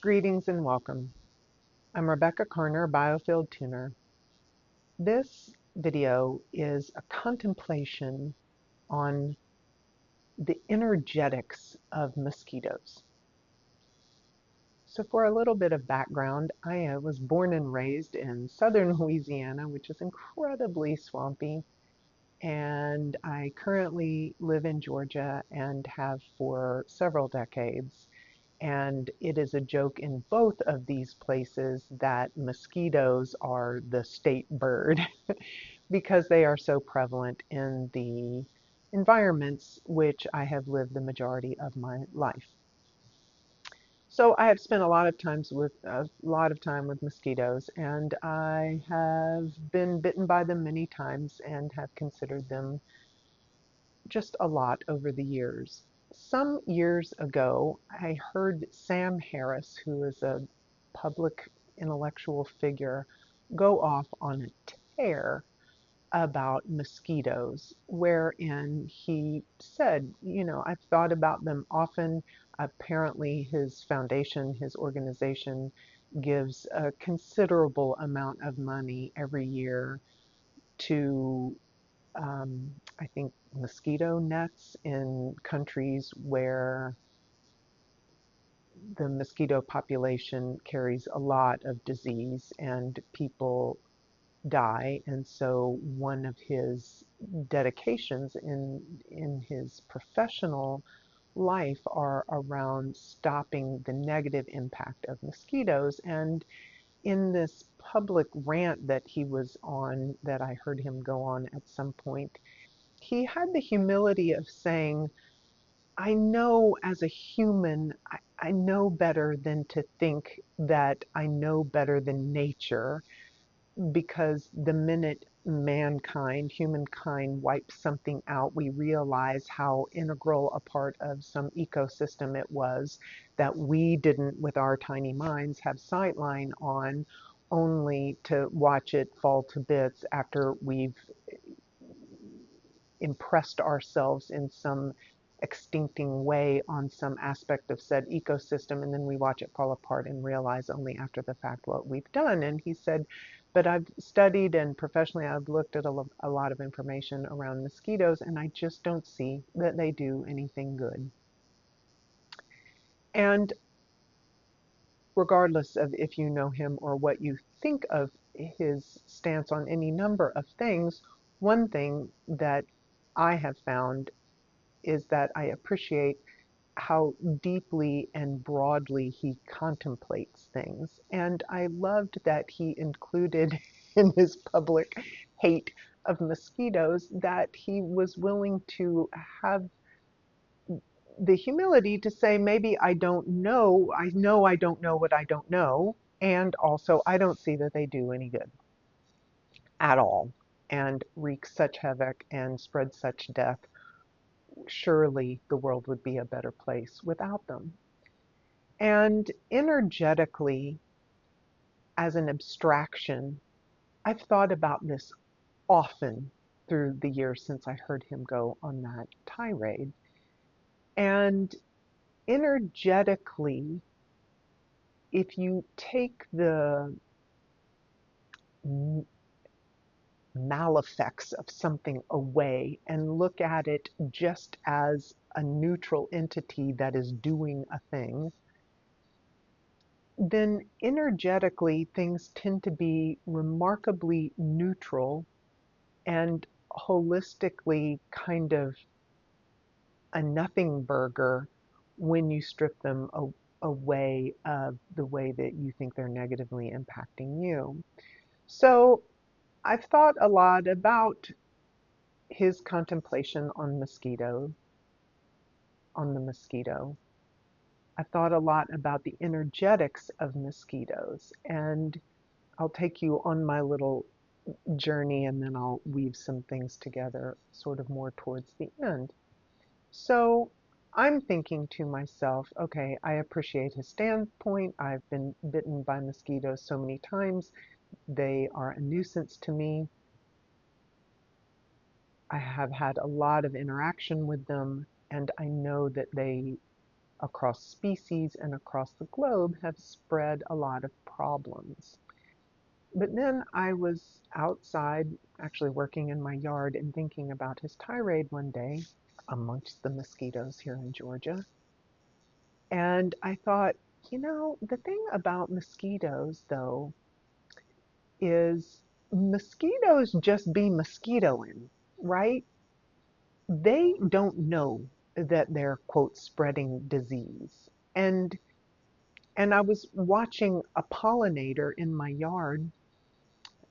Greetings and welcome. I'm Rebecca Carner, Biofield tuner. This video is a contemplation on the energetics of mosquitoes. So for a little bit of background, I was born and raised in southern Louisiana, which is incredibly swampy, and I currently live in Georgia and have for several decades. And it is a joke in both of these places that mosquitoes are the state bird because they are so prevalent in the environments which I have lived the majority of my life. So I have spent a lot of time with mosquitoes, and I have been bitten by them many times and have considered them just a lot over the years. Some years ago, I heard Sam Harris, who is a public intellectual figure, go off on a tear about mosquitoes, wherein he said, I've thought about them often. Apparently, his foundation, his organization, gives a considerable amount of money every year to I think mosquito nets in countries where the mosquito population carries a lot of disease and people die. And so one of his dedications in his professional life are around stopping the negative impact of mosquitoes. And in this public rant that he was on, that I heard him go on at some point, he had the humility of saying, I know as a human, I know better than to think that I know better than nature, because the minute humankind wipes something out, we realize how integral a part of some ecosystem it was that we didn't, with our tiny minds, have sightline on, only to watch it fall to bits after we've impressed ourselves in some extincting way on some aspect of said ecosystem, and then we watch it fall apart and realize only after the fact what we've done. And he said, but I've studied and professionally I've looked at a lot of information around mosquitoes, and I just don't see that they do anything good. And regardless of if you know him or what you think of his stance on any number of things, one thing that I have found is that I appreciate how deeply and broadly he contemplates things. And I loved that he included in his public hate of mosquitoes that he was willing to have the humility to say, maybe I don't know. I know I don't know what I don't know. And also, I don't see that they do any good at all and wreak such havoc and spread such death. Surely the world would be a better place without them. And energetically, as an abstraction, I've thought about this often through the years since I heard him go on that tirade. And energetically, if you take the malefacts of something away and look at it just as a neutral entity that is doing a thing, then energetically things tend to be remarkably neutral and holistically kind of a nothing burger when you strip them away of the way that you think they're negatively impacting you. So I've thought a lot about his contemplation on the mosquito. I've thought a lot about the energetics of mosquitoes, and I'll take you on my little journey and then I'll weave some things together sort of more towards the end. So I'm thinking to myself, okay, I appreciate his standpoint. I've been bitten by mosquitoes so many times. They are a nuisance to me. I have had a lot of interaction with them, and I know that they across species and across the globe have spread a lot of problems. But then I was outside, actually working in my yard and thinking about his tirade one day amongst the mosquitoes here in Georgia. And I thought, the thing about mosquitoes, though, is mosquitoes just be mosquitoing, right? They don't know that they're, quote, spreading disease. And and I was watching a pollinator in my yard,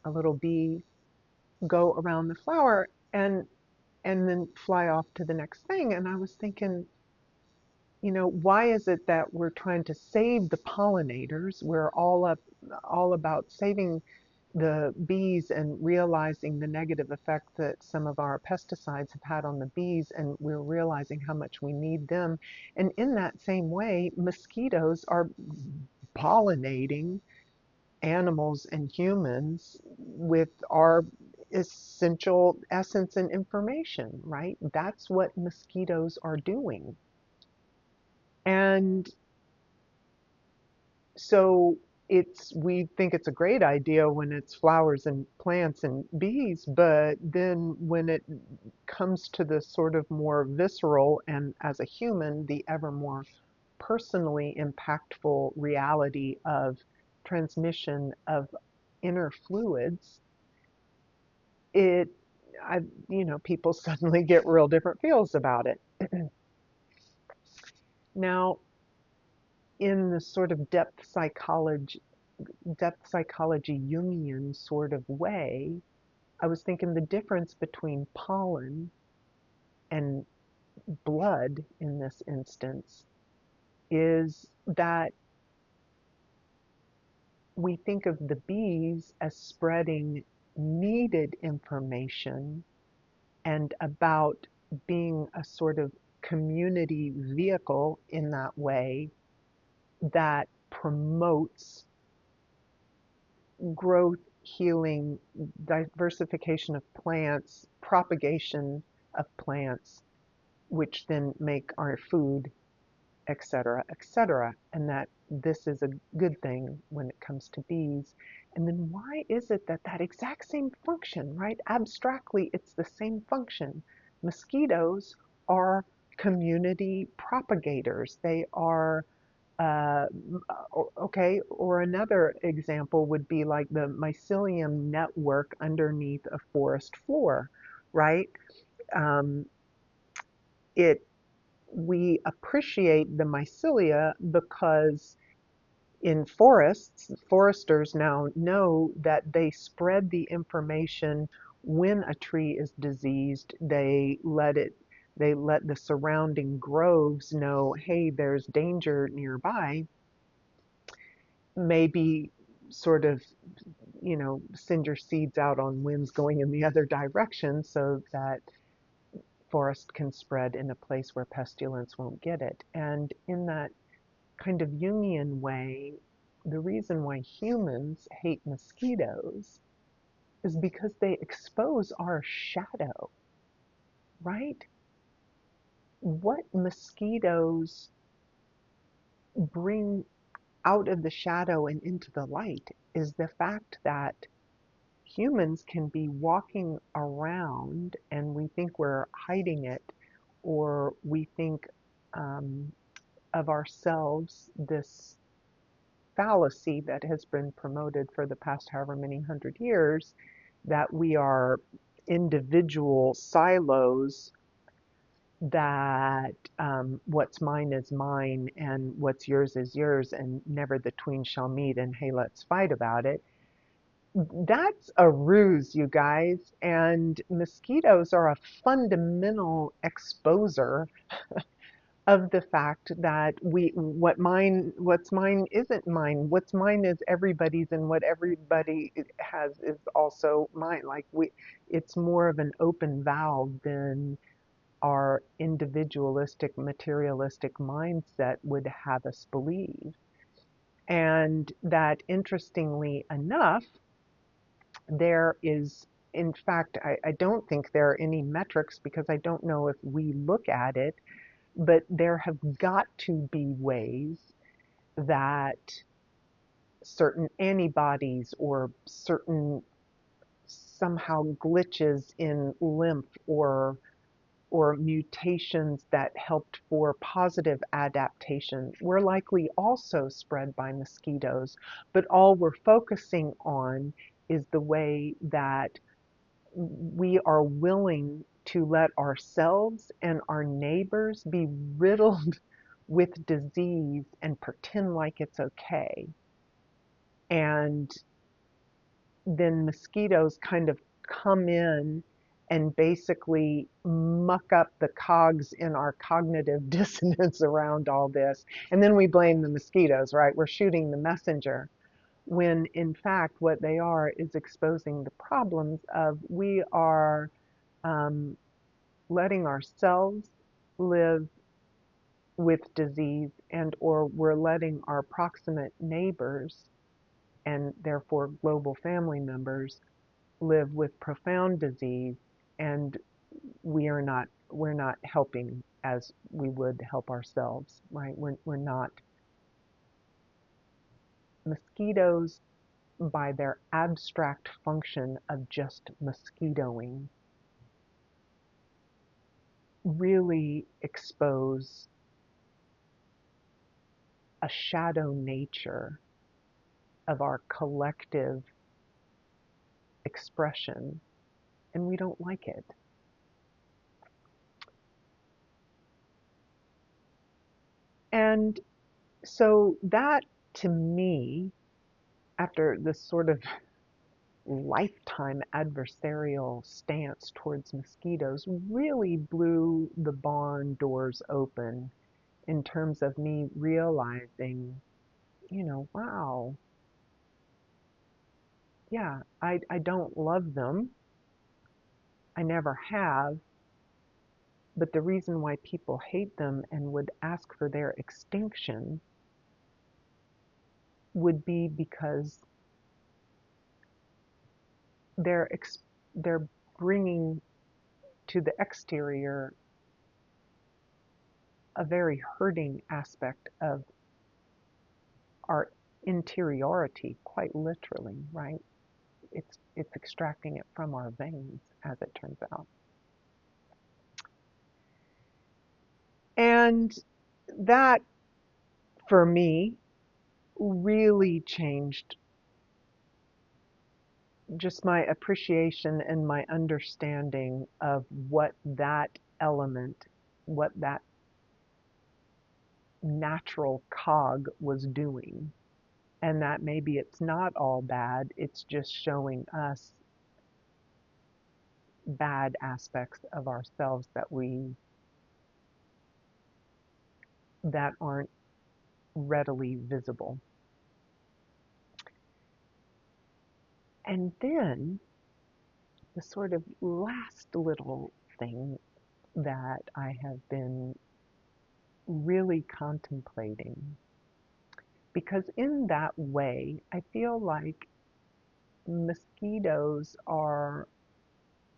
a little bee, go around the flower and then fly off to the next thing. And I was thinking, why is it that we're trying to save the pollinators? We're all about saving the bees and realizing the negative effect that some of our pesticides have had on the bees, and we're realizing how much we need them. And in that same way, mosquitoes are pollinating animals and humans with our essential essence and information, right? That's what mosquitoes are doing. And so we think it's a great idea when it's flowers and plants and bees, but then when it comes to the sort of more visceral and as a human, the ever more personally impactful reality of transmission of inner fluids, it I people suddenly get real different feels about it. Now, in the sort of depth psychology Jungian sort of way, I was thinking the difference between pollen and blood in this instance is that we think of the bees as spreading needed information and about being a sort of community vehicle in that way that promotes growth, healing, diversification of plants, propagation of plants, which then make our food, et cetera, and that this is a good thing when it comes to bees. And then why is it that that exact same function, right? Abstractly, it's the same function. Mosquitoes are community propagators. They are uh, okay, or another example would be like the mycelium network underneath a forest floor, right? Um, it We appreciate the mycelia because in forests, foresters now know that they spread the information when a tree is diseased. They let the surrounding groves know, hey, there's danger nearby. Maybe sort of, send your seeds out on winds going in the other direction so that forest can spread in a place where pestilence won't get it. And in that kind of Jungian way, the reason why humans hate mosquitoes is because they expose our shadow, right? What mosquitoes bring out of the shadow and into the light is the fact that humans can be walking around and we think we're hiding it, or we think um, of ourselves this fallacy that has been promoted for the past however many hundred years, that we are individual silos, that what's mine is mine and what's yours is yours and never the twain shall meet and hey, let's fight about it. That's a ruse, you guys, and mosquitoes are a fundamental exposer of the fact that what's mine isn't mine. What's mine is everybody's, and what everybody has is also mine. Like it's more of an open valve than our individualistic, materialistic mindset would have us believe. And that, interestingly enough, there is, in fact, I don't think there are any metrics because I don't know if we look at it, but there have got to be ways that certain antibodies or certain somehow glitches in lymph or mutations that helped for positive adaptation were likely also spread by mosquitoes, but all we're focusing on is the way that we are willing to let ourselves and our neighbors be riddled with disease and pretend like it's okay. And then mosquitoes kind of come in and basically muck up the cogs in our cognitive dissonance around all this. And then we blame the mosquitoes, right? We're shooting the messenger. When in fact, what they are is exposing the problems of we are um, letting ourselves live with disease, and or we're letting our proximate neighbors and therefore global family members live with profound disease, and we're not helping as we would help ourselves, right? We're not. Mosquitoes, by their abstract function of just mosquitoing, really expose a shadow nature of our collective expression, and we don't like it. And so that, to me, after this sort of lifetime adversarial stance towards mosquitoes, really blew the barn doors open in terms of me realizing, wow, yeah, I don't love them. I never have. But the reason why people hate them and would ask for their extinction would be because they're they're bringing to the exterior a very hurting aspect of our interiority, quite literally, right? It's extracting it from our veins, as it turns out. And that, for me, really changed just my appreciation and my understanding of what that element, what that natural cog was doing. And that maybe it's not all bad, it's just showing us bad aspects of ourselves that aren't readily visible. And then the sort of last little thing that I have been really contemplating, because in that way, I feel like mosquitoes are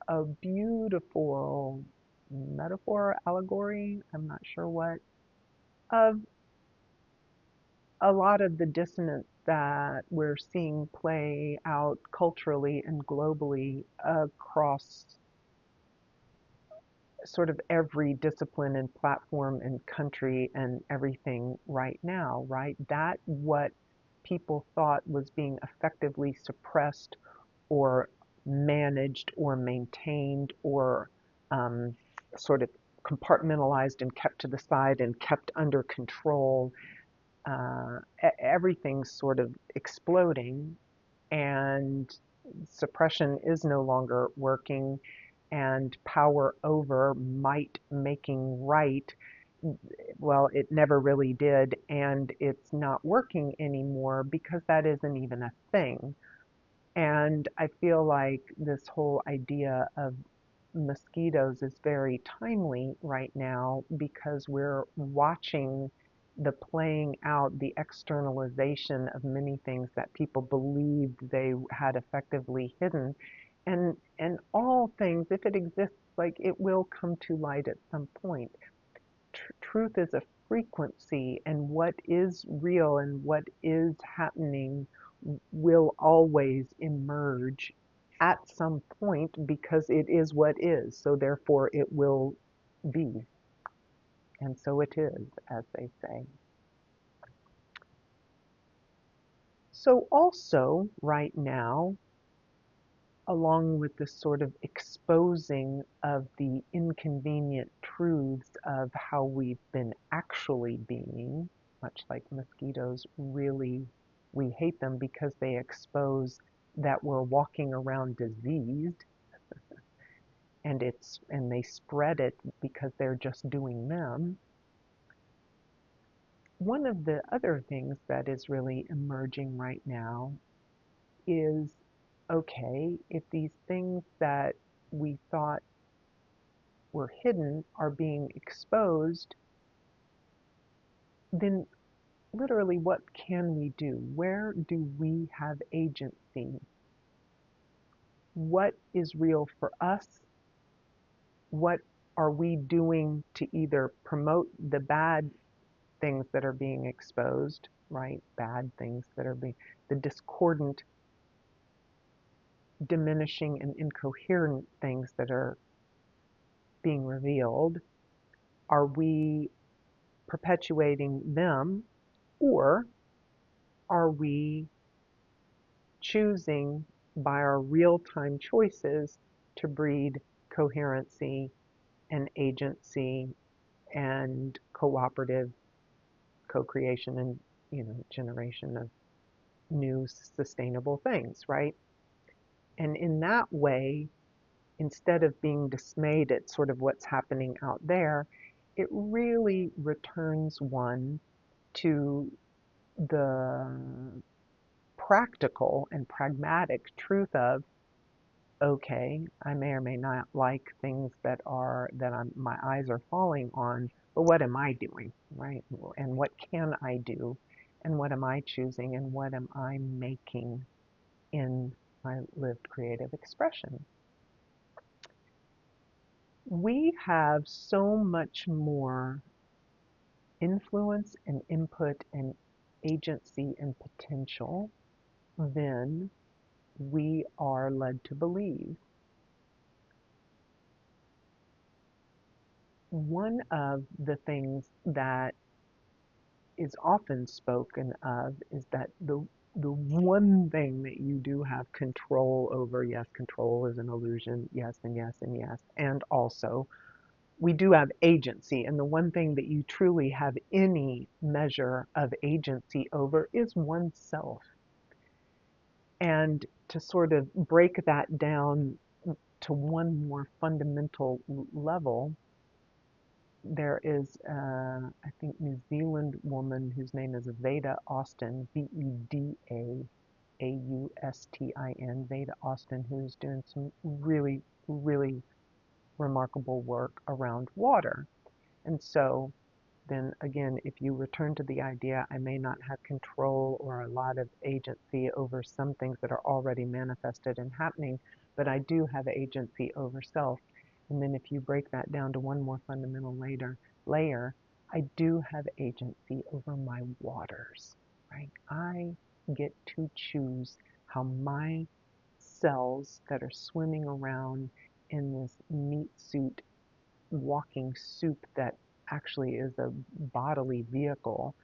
a beautiful metaphor, allegory, I'm not sure what, of a lot of the dissonance that we're seeing play out culturally and globally across sort of every discipline and platform and country and everything right now, right? That what people thought was being effectively suppressed or managed or maintained or um, sort of compartmentalized and kept to the side and kept under control, everything's sort of exploding, and suppression is no longer working, and power over might making right, well, it never really did, and it's not working anymore because that isn't even a thing. And I feel like this whole idea of mosquitoes is very timely right now because we're watching the playing out, the externalization of many things that people believed they had effectively hidden. And all things, if it exists, like it will come to light at some point. truth is a frequency, and what is real and what is happening will always emerge at some point because it is what is. So therefore it will be. And so it is, as they say. So also right now, along with this sort of exposing of the inconvenient truths of how we've been actually being, much like mosquitoes, really, we hate them because they expose that we're walking around diseased, and they spread it because they're just doing them. One of the other things that is really emerging right now is, okay, if these things that we thought were hidden are being exposed, then literally what can we do? Where do we have agency? What is real for us? What are we doing to either promote the bad things that are being exposed, right? Bad things that are being, the discordant, diminishing, and incoherent things that are being revealed. Are we perpetuating them, or are we choosing by our real-time choices to breed coherency and agency and cooperative co-creation and generation of new sustainable things, right? And in that way, instead of being dismayed at sort of what's happening out there, it really returns one to the practical and pragmatic truth of, okay, I may or may not like things that my eyes are falling on, but what am I doing, right? And what can I do? And what am I choosing? And what am I making in my lived creative expression? We have so much more influence and input and agency and potential than we are led to believe. One of the things that is often spoken of is that the one thing that you do have control over, yes, control is an illusion, yes, and yes, and yes, and also we do have agency, and the one thing that you truly have any measure of agency over is oneself. And to sort of break that down to one more fundamental level, there is, I think, New Zealand woman whose name is Veda Austin, VedaAustin, Veda Austin, who's doing some really, really remarkable work around water. And so then again, if you return to the idea, I may not have control or a lot of agency over some things that are already manifested and happening, but I do have agency over self. And then if you break that down to one more fundamental layer, I do have agency over my waters, right? I get to choose how my cells that are swimming around in this meat suit, walking soup that actually is a bodily vehicle,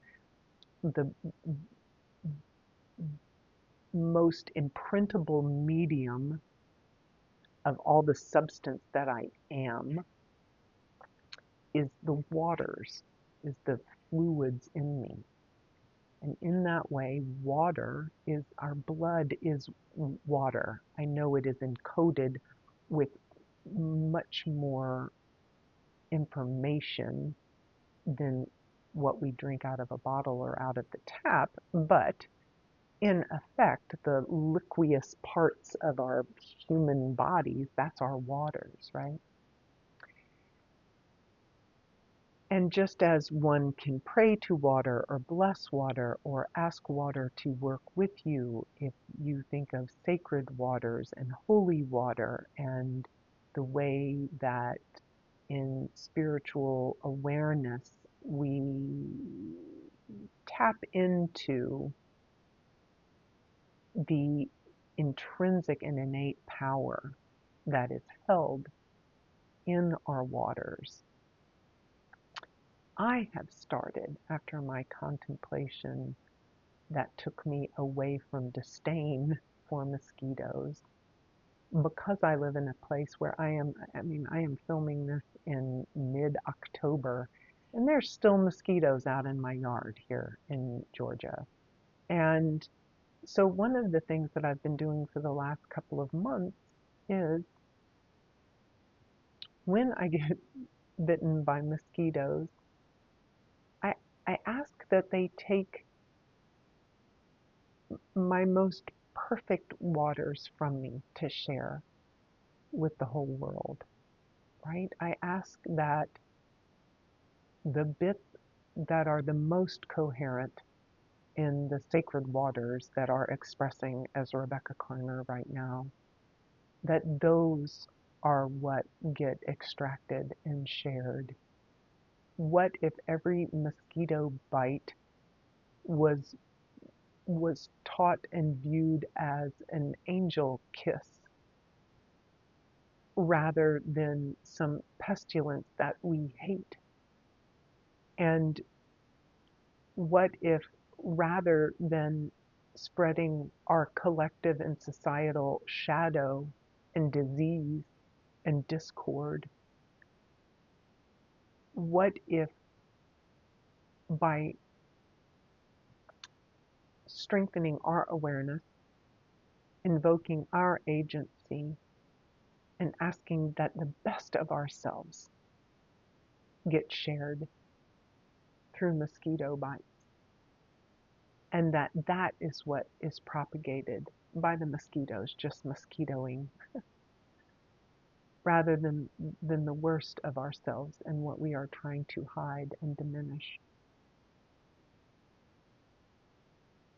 the most imprintable medium of all the substance that I am is the waters, is the fluids in me. And in that way, water is, our blood is water. I know it is encoded with much more information than what we drink out of a bottle or out of the tap, but in effect, the liqueous parts of our human bodies, that's our waters, right? And just as one can pray to water or bless water or ask water to work with you, if you think of sacred waters and holy water and the way that in spiritual awareness, we tap into the intrinsic and innate power that is held in our waters. I have started, after my contemplation that took me away from disdain for mosquitoes, because I live in a place where I am filming this in mid-October, and there's still mosquitoes out in my yard here in Georgia. And so one of the things that I've been doing for the last couple of months is when I get bitten by mosquitoes, I ask that they take my most perfect waters from me to share with the whole world, right? I ask that the bits that are the most coherent in the sacred waters that are expressing as Rebecca Karner right now, that those are what get extracted and shared. What if every mosquito bite was taught and viewed as an angel kiss rather than some pestilence that we hate? And what if, rather than spreading our collective and societal shadow and disease and discord, what if by strengthening our awareness, invoking our agency, and asking that the best of ourselves get shared through mosquito bites, and that is what is propagated by the mosquitoes just mosquitoing, rather than the worst of ourselves and what we are trying to hide and diminish.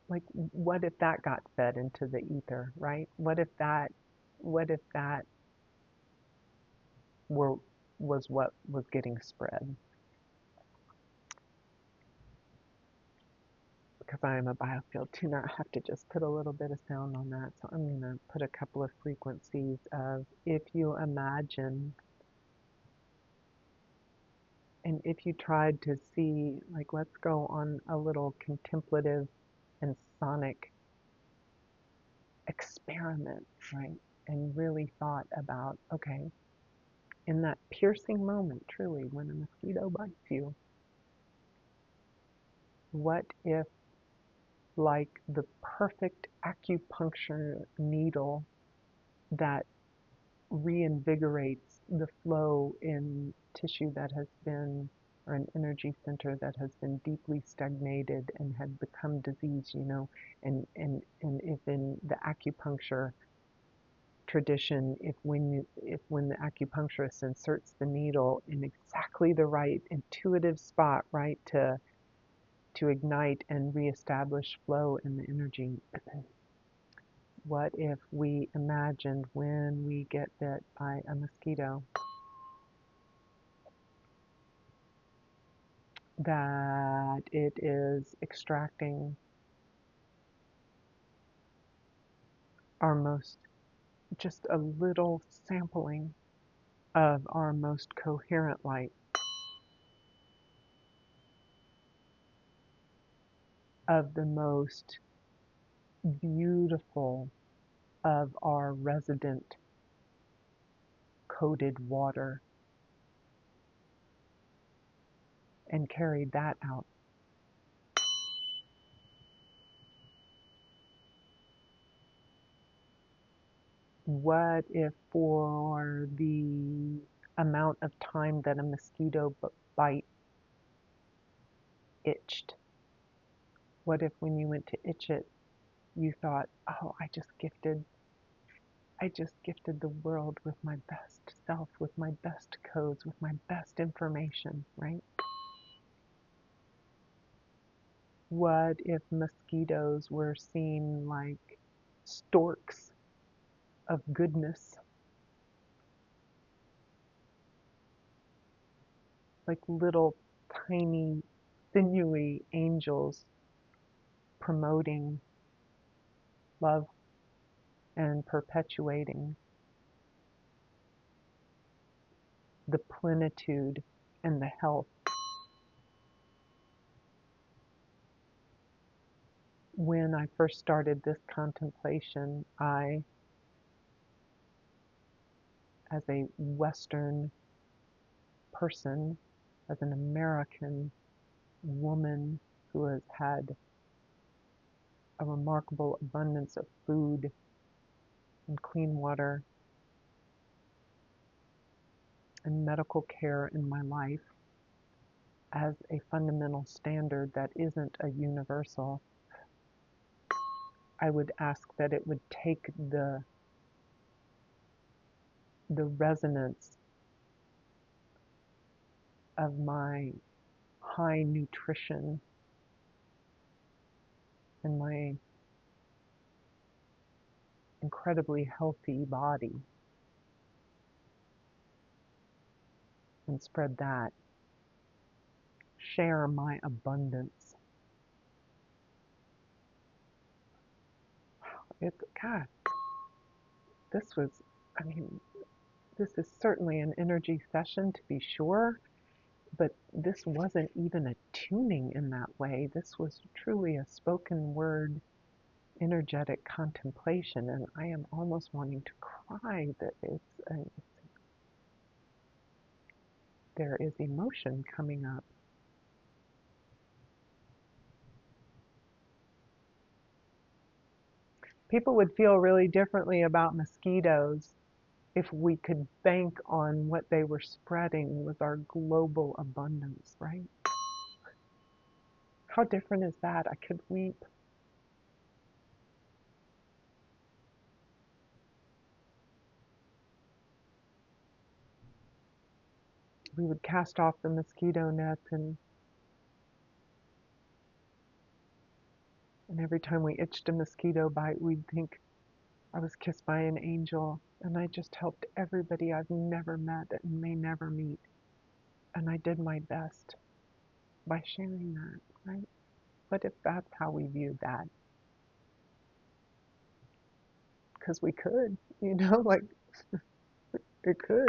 Like, what if that got fed into the ether, right? What if that were was what was getting spread? Because I am a biofield tuner, I have to just put a little bit of sound on that. So I'm going to put a couple of frequencies of, if you imagine, and if you tried to see, like, let's go on a little contemplative and sonic experiment, right? And really thought about, okay, in that piercing moment, truly, when a mosquito bites you, what if, like the perfect acupuncture needle that reinvigorates the flow in tissue that has been, or an energy center that has been deeply stagnated and had become diseased, and if in the acupuncture tradition, if when the acupuncturist inserts the needle in exactly the right intuitive spot, right, to ignite and reestablish flow in the energy. What if we imagined when we get bit by a mosquito that it is extracting our most, just a little sampling of our most coherent light, of the most beautiful of our resident coded water, and carried that out? What if, for the amount of time that a mosquito bite itched, what if when you went to itch it, you thought, oh, I just gifted the world with my best self, with my best codes, with my best information, right? What if mosquitoes were seen like storks of goodness, like little tiny sinewy angels promoting love and perpetuating the plenitude and the health. When I first started this contemplation, I, as a Western person, as an American woman who has had a remarkable abundance of food and clean water and medical care in my life as a fundamental standard that isn't a universal, I would ask that it would take the resonance of my high nutrition and my incredibly healthy body and spread that. Share my abundance. It's, God, this was, I mean, this is certainly an energy session to be sure, but this wasn't even a tuning in that way. This was truly a spoken word, energetic contemplation, and I am almost wanting to cry that there is emotion coming up. People would feel really differently about mosquitoes if we could bank on what they were spreading with our global abundance, right? How different is that? I could weep. We would cast off the mosquito nets, and every time we itched a mosquito bite, we'd think I was kissed by an angel, and I just helped everybody I've never met and may never meet. And I did my best by sharing that, right? But if that's how we viewed that, because we could, like it could.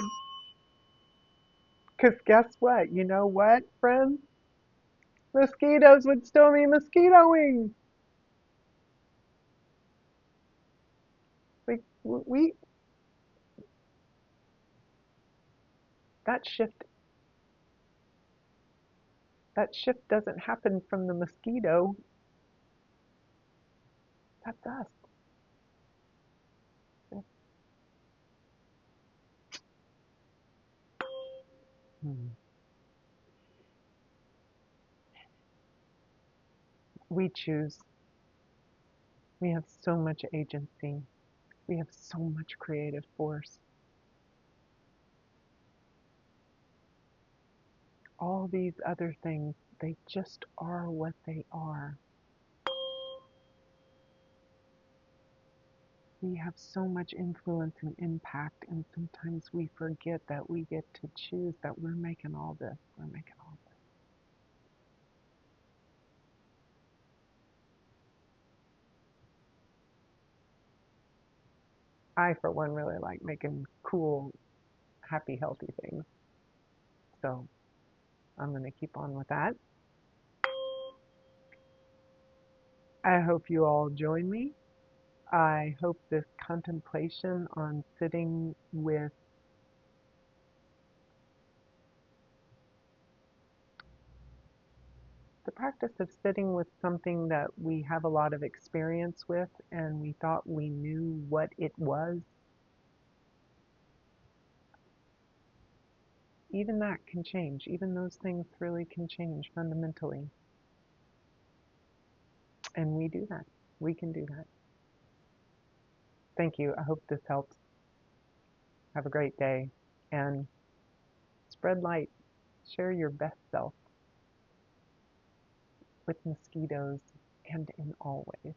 Because guess what? You know what, friends? Mosquitoes would still be mosquitoing. Like that shift that shift doesn't happen from the mosquito. That's us. Hmm. We choose. We have so much agency. We have so much creative force. All these other things, they just are what they are. We have so much influence and impact, and sometimes we forget that we get to choose, that we're making all this. We're making all this. I, for one, really like making cool, happy, healthy things. So I'm going to keep on with that. I hope you all join me. I hope this contemplation on sitting with the practice of sitting with something that we have a lot of experience with and we thought we knew what it was, even that can change. Even those things really can change fundamentally. And we do that. We can do that. Thank you. I hope this helps. Have a great day and spread light. Share your best self with mosquitoes and in all ways.